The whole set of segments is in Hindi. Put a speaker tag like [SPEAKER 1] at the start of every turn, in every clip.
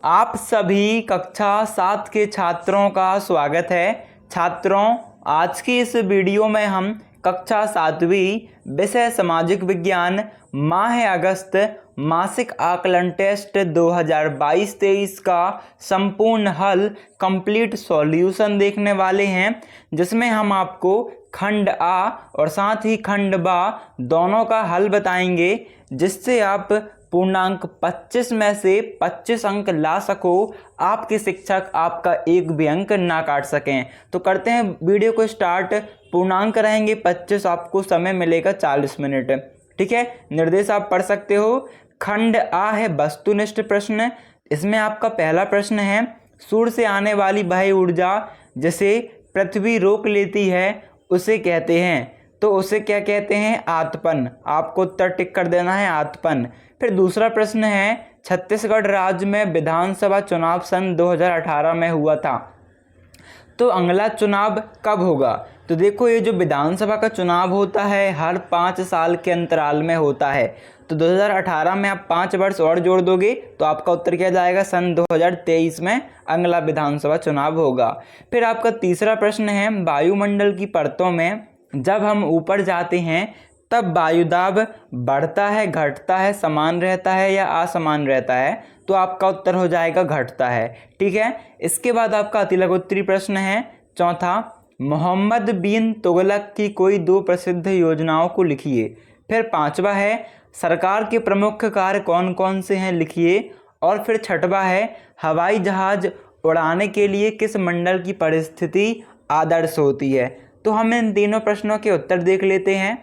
[SPEAKER 1] आप सभी कक्षा 7 के छात्रों का स्वागत है। छात्रों, आज की इस वीडियो में हम कक्षा 7वीं विषय सामाजिक विज्ञान माह अगस्त मासिक आकलन टेस्ट 2022-23 का संपूर्ण हल कंप्लीट सॉल्यूशन देखने वाले हैं, जिसमें हम आपको खंड आ और साथ ही खंड बा दोनों का हल बताएंगे, जिससे आप पूर्णांक 25 में से 25 अंक ला सको, आपके शिक्षक आपका एक भी अंक ना काट सकें। तो करते हैं वीडियो को स्टार्ट। पूर्णांक रहेंगे 25, आपको समय मिलेगा 40 मिनट। ठीक है, निर्देश आप पढ़ सकते हो। खंड आ है वस्तुनिष्ठ प्रश्न। इसमें आपका पहला प्रश्न है, सूर्य से आने वाली वह ऊर्जा जिसे पृथ्वी रोक लेती है उसे कहते हैं, तो उसे क्या कहते हैं? आतपन। आपको उत्तर टिक कर देना है, आतपन। फिर दूसरा प्रश्न है, छत्तीसगढ़ राज्य में विधानसभा चुनाव सन 2018 में हुआ था, तो अगला चुनाव कब होगा? तो देखो, ये जो विधानसभा का चुनाव होता है हर 5 साल के अंतराल में होता है। तो 2018 में आप 5 वर्ष और जोड़ दोगे तो आपका उत्तर क्या जाएगा? सन 2023 में अगला विधानसभा चुनाव होगा। फिर आपका तीसरा प्रश्न है, वायुमंडल की परतों में जब हम ऊपर जाते हैं तब वायुदाब बढ़ता है, घटता है, समान रहता है या असमान रहता है? तो आपका उत्तर हो जाएगा घटता है। ठीक है, इसके बाद आपका अतिलघुत्तरी प्रश्न है चौथा, मोहम्मद बिन तुगलक की कोई 2 प्रसिद्ध योजनाओं को लिखिए। फिर पांचवा है, सरकार के प्रमुख कार्य कौन कौन से हैं, लिखिए। और फिर छठवा है, हवाई जहाज उड़ाने के लिए किस मंडल की परिस्थिति आदर्श होती है? तो हम इन तीनों प्रश्नों के उत्तर देख लेते हैं।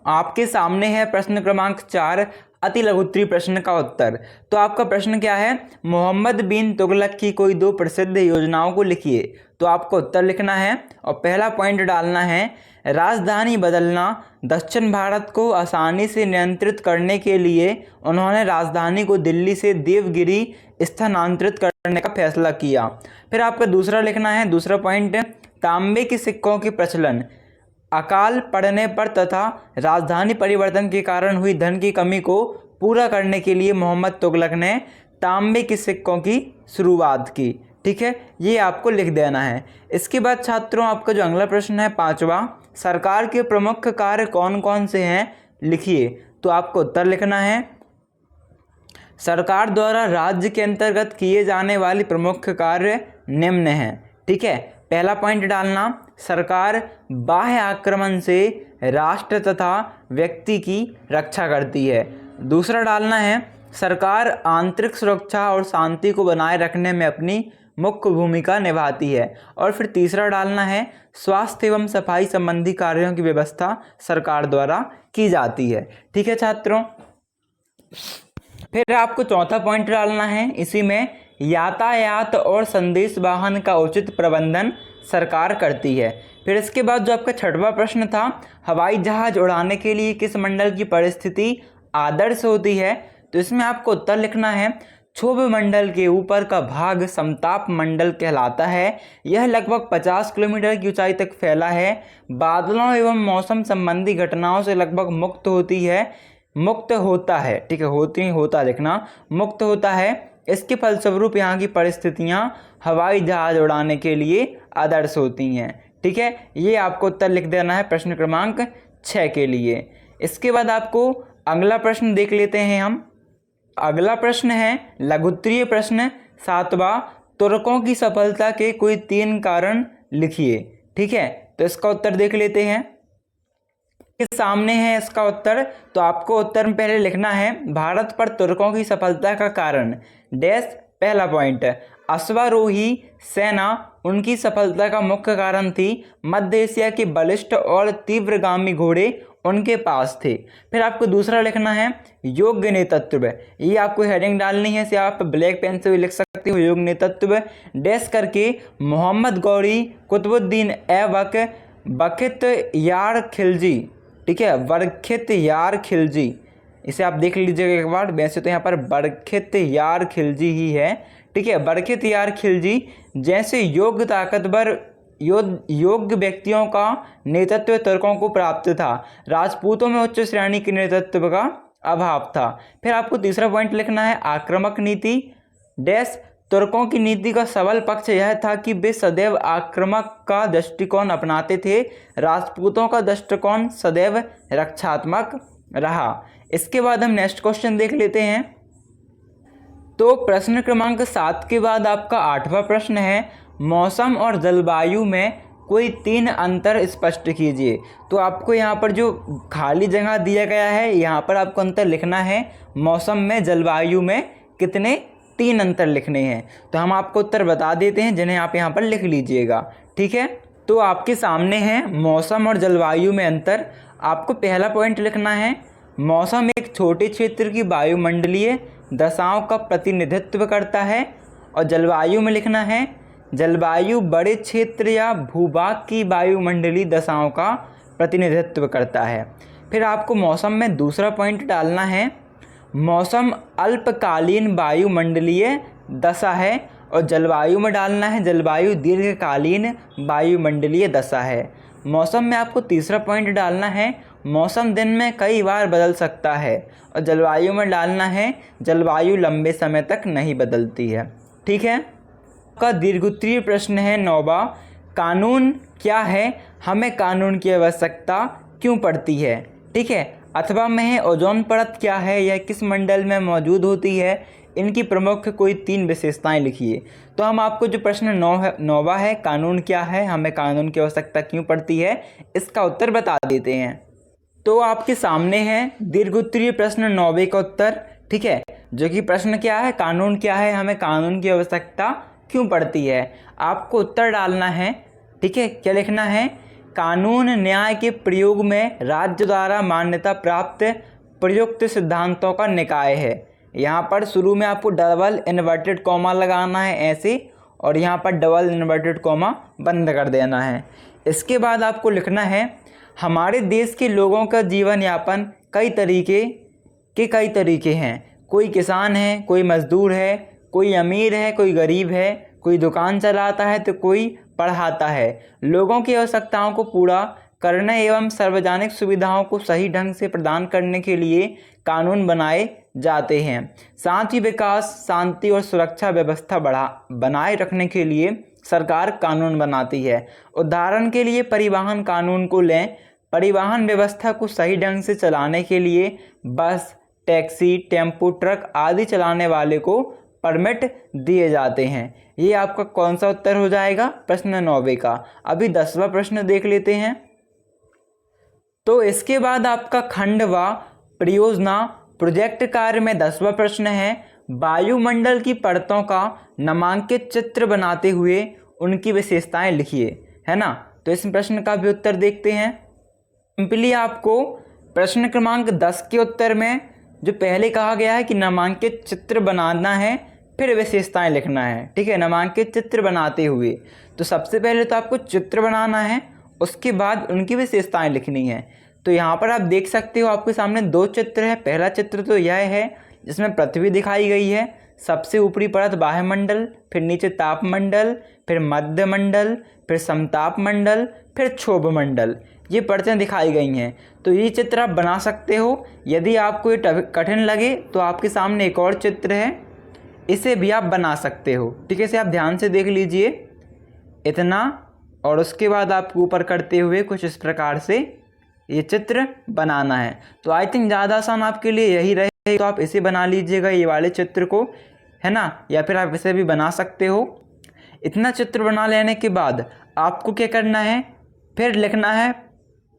[SPEAKER 1] आपके सामने है प्रश्न क्रमांक 4, अतिलघुत्तरी प्रश्न का उत्तर। तो आपका प्रश्न क्या है? मोहम्मद बिन तुगलक की कोई 2 प्रसिद्ध योजनाओं को लिखिए। तो आपको उत्तर लिखना है और पहला पॉइंट डालना है, राजधानी बदलना। दक्षिण भारत को आसानी से नियंत्रित करने के लिए उन्होंने राजधानी को दिल्ली से देवगिरी स्थानांतरित करने का फैसला किया। फिर आपका दूसरा लिखना है, दूसरा पॉइंट, तांबे के सिक्कों के प्रचलन, अकाल पड़ने पर तथा राजधानी परिवर्तन के कारण हुई धन की कमी को पूरा करने के लिए मोहम्मद तुगलक ने तांबे के सिक्कों की शुरुआत की। ठीक है, ये आपको लिख देना है। इसके बाद छात्रों, आपका जो अगला प्रश्न है पांचवा, सरकार के प्रमुख कार्य कौन कौन से हैं, लिखिए। तो आपको उत्तर लिखना है, सरकार द्वारा राज्य के अंतर्गत किए जाने वाले प्रमुख कार्य निम्न हैं। ठीक है, पहला पॉइंट डालना, सरकार बाह्य आक्रमण से राष्ट्र तथा व्यक्ति की रक्षा करती है। दूसरा डालना है, सरकार आंतरिक सुरक्षा और शांति को बनाए रखने में अपनी मुख्य भूमिका निभाती है। और फिर तीसरा डालना है, स्वास्थ्य एवं सफाई संबंधी कार्यों की व्यवस्था सरकार द्वारा की जाती है। ठीक है छात्रों, फिर आपको चौथा पॉइंट डालना है, इसी में यातायात और संदेश वाहन का उचित प्रबंधन सरकार करती है। फिर इसके बाद जो आपका छठवां प्रश्न था, हवाई जहाज उड़ाने के लिए किस मंडल की परिस्थिति आदर्श होती है? तो इसमें आपको उत्तर लिखना है, क्षोभ मंडल के ऊपर का भाग समताप मंडल कहलाता है। यह लगभग 50 किलोमीटर की ऊंचाई तक फैला है, बादलों एवं मौसम संबंधी घटनाओं से लगभग मुक्त होता है। ठीक है, होता लिखना, मुक्त होता है। इसके फलस्वरूप यहाँ की परिस्थितियाँ हवाई जहाज उड़ाने के लिए आदर्श होती हैं। ठीक है, ये आपको उत्तर लिख देना है प्रश्न क्रमांक 6 के लिए। इसके बाद आपको अगला प्रश्न देख लेते हैं हम। अगला प्रश्न है लघुत्तरीय प्रश्न 7वां, तुर्कों की सफलता के कोई 3 कारण लिखिए। ठीक है, तो इसका उत्तर देख लेते हैं। के सामने है इसका उत्तर। तो आपको उत्तर में पहले लिखना है, भारत पर तुर्कों की सफलता का कारण डैश। पहला पॉइंट, अश्वारोही सेना उनकी सफलता का मुख्य कारण थी। मध्य एशिया के बलिष्ठ और तीव्रगामी घोड़े उनके पास थे। फिर आपको दूसरा लिखना है, योग्य नेतृत्व। ये आपको हेडिंग डालनी है, इसे आप ब्लैक पेन से भी लिख सकते हो, योग्य नेतृत्व डैश करके मोहम्मद गौरी, कुतुबुद्दीन ऐबक, बखित यार खिलजी। ठीक है, बरखित यार खिलजी, इसे आप देख लीजिएगा एक बार। वैसे तो यहाँ पर बरखित यार खिलजी ही है। ठीक है, बरखित यार खिलजी जैसे योग्य ताकतवर योग्य व्यक्तियों का नेतृत्व तुर्कों को प्राप्त था। राजपूतों में उच्च श्रेणी के नेतृत्व का अभाव था। फिर आपको तीसरा पॉइंट लिखना है, आक्रामक नीति डैश तुर्कों की नीति का सबल पक्ष यह था कि वे सदैव आक्रामक का दृष्टिकोण अपनाते थे, राजपूतों का दृष्टिकोण सदैव रक्षात्मक रहा। इसके बाद हम नेक्स्ट क्वेश्चन देख लेते हैं। तो प्रश्न क्रमांक 7 के बाद आपका 8वां प्रश्न है, मौसम और जलवायु में कोई 3 अंतर स्पष्ट कीजिए। तो आपको यहाँ पर जो खाली जगह दिया गया है, यहाँ पर आपको अंतर लिखना है। मौसम में जलवायु में कितने 3 अंतर लिखने हैं। तो हम आपको उत्तर बता देते हैं, जिन्हें आप यहाँ पर लिख लीजिएगा। ठीक है, तो आपके सामने है मौसम और जलवायु में अंतर। आपको पहला पॉइंट लिखना है, मौसम एक छोटे क्षेत्र की वायुमंडलीय दशाओं का प्रतिनिधित्व करता है। और जलवायु में लिखना है, जलवायु बड़े क्षेत्र या भूभाग की वायुमंडलीय दशाओं का प्रतिनिधित्व करता है। फिर आपको मौसम में दूसरा पॉइंट डालना है, मौसम अल्पकालीन वायुमंडलीय दशा है। और जलवायु में डालना है, जलवायु दीर्घकालीन वायुमंडलीय दशा है। मौसम में आपको तीसरा पॉइंट डालना है, मौसम दिन में कई बार बदल सकता है। और जलवायु में डालना है, जलवायु लंबे समय तक नहीं बदलती है। ठीक है, का दीर्घोत्तरीय प्रश्न है 9वां, कानून क्या है, हमें कानून की आवश्यकता क्यों पड़ती है। ठीक है, अथवा में ओजोन परत क्या है, यह किस मंडल में मौजूद होती है, इनकी प्रमुख कोई 3 विशेषताएं लिखिए। तो हम आपको जो प्रश्न 9वां है, कानून क्या है, हमें कानून की आवश्यकता क्यों पड़ती है, इसका उत्तर बता देते हैं। तो आपके सामने है दीर्घोत्तरीय प्रश्न 9वें का उत्तर। ठीक है, जो कि प्रश्न क्या है, कानून क्या है, हमें कानून की आवश्यकता क्यों पड़ती है। आपको उत्तर डालना है। ठीक है, क्या लिखना है, कानून न्याय के प्रयोग में राज्य द्वारा मान्यता प्राप्त प्रयुक्त सिद्धांतों का निकाय है। यहाँ पर शुरू में आपको डबल इन्वर्टेड कॉमा लगाना है ऐसे, और यहाँ पर डबल इन्वर्टेड कॉमा बंद कर देना है। इसके बाद आपको लिखना है, हमारे देश के लोगों का जीवन यापन कई तरीके हैं। कोई किसान है, कोई मजदूर है, कोई अमीर है, कोई गरीब है, कोई दुकान चलाता है तो कोई पढ़ाता है। लोगों की आवश्यकताओं को पूरा करने एवं सार्वजनिक सुविधाओं को सही ढंग से प्रदान करने के लिए कानून बनाए जाते हैं। साथ ही विकास, शांति और सुरक्षा व्यवस्था बनाए रखने के लिए सरकार कानून बनाती है। उदाहरण के लिए परिवहन कानून को लें, परिवहन व्यवस्था को सही ढंग से चलाने के लिए बस, टैक्सी, टेम्पो, ट्रक आदि चलाने वाले को परमिट दिए जाते हैं। ये आपका कौन सा उत्तर हो जाएगा, प्रश्न 9वें का। अभी 10वां प्रश्न देख लेते हैं। तो इसके बाद आपका खंड व परियोजना प्रोजेक्ट कार्य में 10वां प्रश्न है, वायुमंडल की परतों का नामांकित चित्र बनाते हुए उनकी विशेषताएं लिखिए। है ना, तो इस प्रश्न का भी उत्तर देखते हैं। सिंपली आपको प्रश्न क्रमांक 10 के उत्तर में जो पहले कहा गया है कि नामांकित चित्र बनाना है, फिर विशेषताएं लिखना है। ठीक है, नामांकित चित्र बनाते हुए, तो सबसे पहले तो आपको चित्र बनाना है, उसके बाद उनकी विशेषताएं लिखनी है। तो यहाँ पर आप देख सकते हो आपके सामने 2 चित्र है। पहला चित्र तो यह है जिसमें पृथ्वी दिखाई गई है, सबसे ऊपरी परत वायुमंडल, फिर नीचे तापमंडल, फिर मध्यमंडल, फिर समतापमंडल, फिर क्षोभमंडल, ये परतें दिखाई गई हैं। तो ये चित्र आप बना सकते हो। यदि आपको ये कठिन लगे तो आपके सामने एक और चित्र है, इसे भी आप बना सकते हो। ठीक है, इसे आप ध्यान से देख लीजिए, इतना, और उसके बाद आपको ऊपर करते हुए कुछ इस प्रकार से ये चित्र बनाना है। तो आई थिंक ज़्यादा आसान आपके लिए यही रहे, तो आप इसे बना लीजिएगा, ये वाले चित्र को, है ना, या फिर आप इसे भी बना सकते हो। इतना चित्र बना लेने के बाद आपको क्या करना है, फिर लिखना है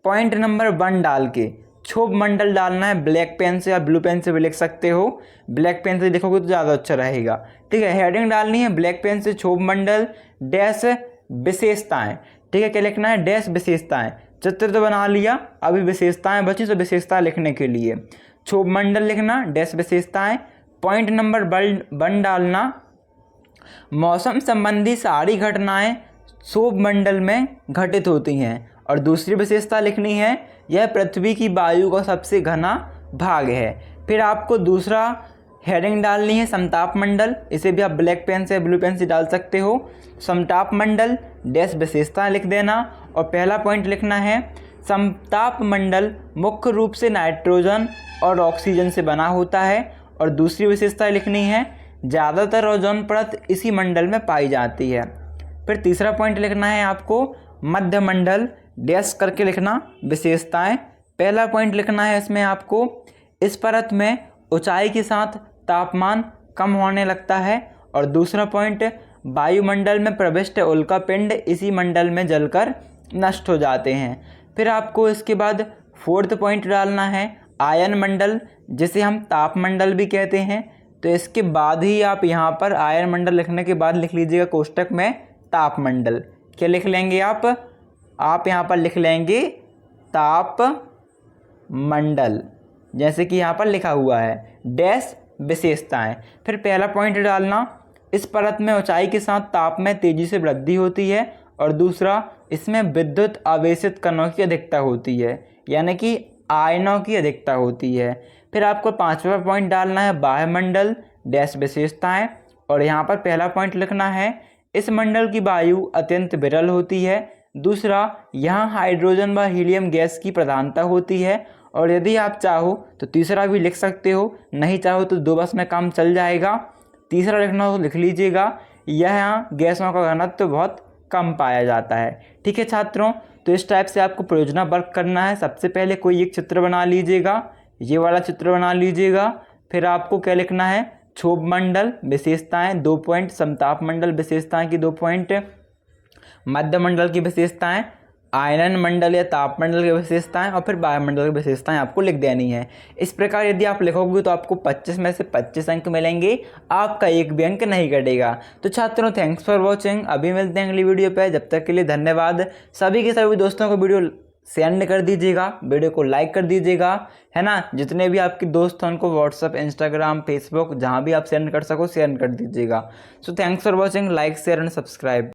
[SPEAKER 1] पॉइंट नंबर 1 डाल के क्षोभ मंडल डालना है। ब्लैक पेन से या ब्लू पेन से भी लिख सकते हो, ब्लैक पेन से लिखोगे तो ज़्यादा अच्छा रहेगा। ठीक है, हेडिंग डालनी है ब्लैक पेन से, क्षोभ मंडल डैश विशेषताएं। ठीक है, क्या लिखना है, डैश विशेषताएं। चित्र तो बना लिया, अभी विशेषताएं बची, तो विशेषता लिखने के लिए क्षोभ मंडल लिखना, डैश विशेषताएं। पॉइंट नंबर 1 डालना, मौसम संबंधी सारी घटनाएं क्षोभ मंडल में घटित होती हैं। और दूसरी विशेषता लिखनी है, यह पृथ्वी की वायु का सबसे घना भाग है। फिर आपको दूसरा हेडिंग डालनी है समताप मंडल, इसे भी आप ब्लैक पेन से ब्लू पेन से डाल सकते हो। समताप मंडल डैश विशेषता लिख देना। और पहला पॉइंट लिखना है, समताप मंडल मुख्य रूप से नाइट्रोजन और ऑक्सीजन से बना होता है। और दूसरी विशेषता लिखनी है, ज़्यादातर ओजोन परत इसी मंडल में पाई जाती है। फिर तीसरा पॉइंट लिखना है आपको मध्य मंडल, डैश करके लिखना विशेषताएं। पहला पॉइंट लिखना है इसमें आपको, इस परत में ऊंचाई के साथ तापमान कम होने लगता है। और दूसरा पॉइंट, वायुमंडल में प्रविष्ट उल्कापिंड इसी मंडल में जलकर नष्ट हो जाते हैं। फिर आपको इसके बाद फोर्थ पॉइंट डालना है आयन मंडल, जिसे हम तापमंडल भी कहते हैं। तो इसके बाद ही आप यहाँ पर आयन मंडल लिखने के बाद लिख लीजिएगा कोष्टक में तापमंडल। क्या लिख लेंगे आप यहाँ पर लिख लेंगे तापमंडल, जैसे कि यहाँ पर लिखा हुआ है, डैश विशेषताएं। फिर पहला पॉइंट डालना, इस परत में ऊंचाई के साथ ताप में तेजी से वृद्धि होती है। और दूसरा, इसमें विद्युत आवेशित कणों की अधिकता होती है, यानी कि आयनों की अधिकता होती है। फिर आपको पांचवा पॉइंट डालना है वायुमंडल, डैश विशेषताएं। और यहाँ पर पहला पॉइंट लिखना है, इस मंडल की वायु अत्यंत विरल होती है। दूसरा, यहाँ हाइड्रोजन व हीलियम गैस की प्रधानता होती है। और यदि आप चाहो तो तीसरा भी लिख सकते हो, नहीं चाहो तो दो बस में काम चल जाएगा। तीसरा लिखना हो तो लिख लीजिएगा, यहाँ गैसों का घनत्व तो बहुत कम पाया जाता है। ठीक है छात्रों, तो इस टाइप से आपको परियोजना वर्क करना है। सबसे पहले कोई एक चित्र बना लीजिएगा, ये वाला चित्र बना लीजिएगा। फिर आपको क्या लिखना है, क्षोभ मंडल विशेषताएं 2 पॉइंट, समताप मंडल विशेषताएं की 2 पॉइंट, मध्य मंडल की विशेषताएं, आयनन मंडल या तापमंडल की विशेषताएं, और फिर वायुमंडल की विशेषताएं आपको लिख देनी है। इस प्रकार यदि आप लिखोगे तो आपको 25 में से 25 अंक मिलेंगे, आपका एक भी अंक नहीं कटेगा। तो छात्रों, थैंक्स फॉर वॉचिंग। अभी मिलते हैं अगली वीडियो पे, जब तक के लिए धन्यवाद। सभी के सभी दोस्तों को वीडियो सेंड कर दीजिएगा, वीडियो को लाइक कर दीजिएगा, है ना। जितने भी आपके दोस्त हैं उनको व्हाट्सअप, इंस्टाग्राम, फेसबुक, जहाँ भी आप सेंड कर सको सेंड कर दीजिएगा। So thanks for watching, like, share and subscribe.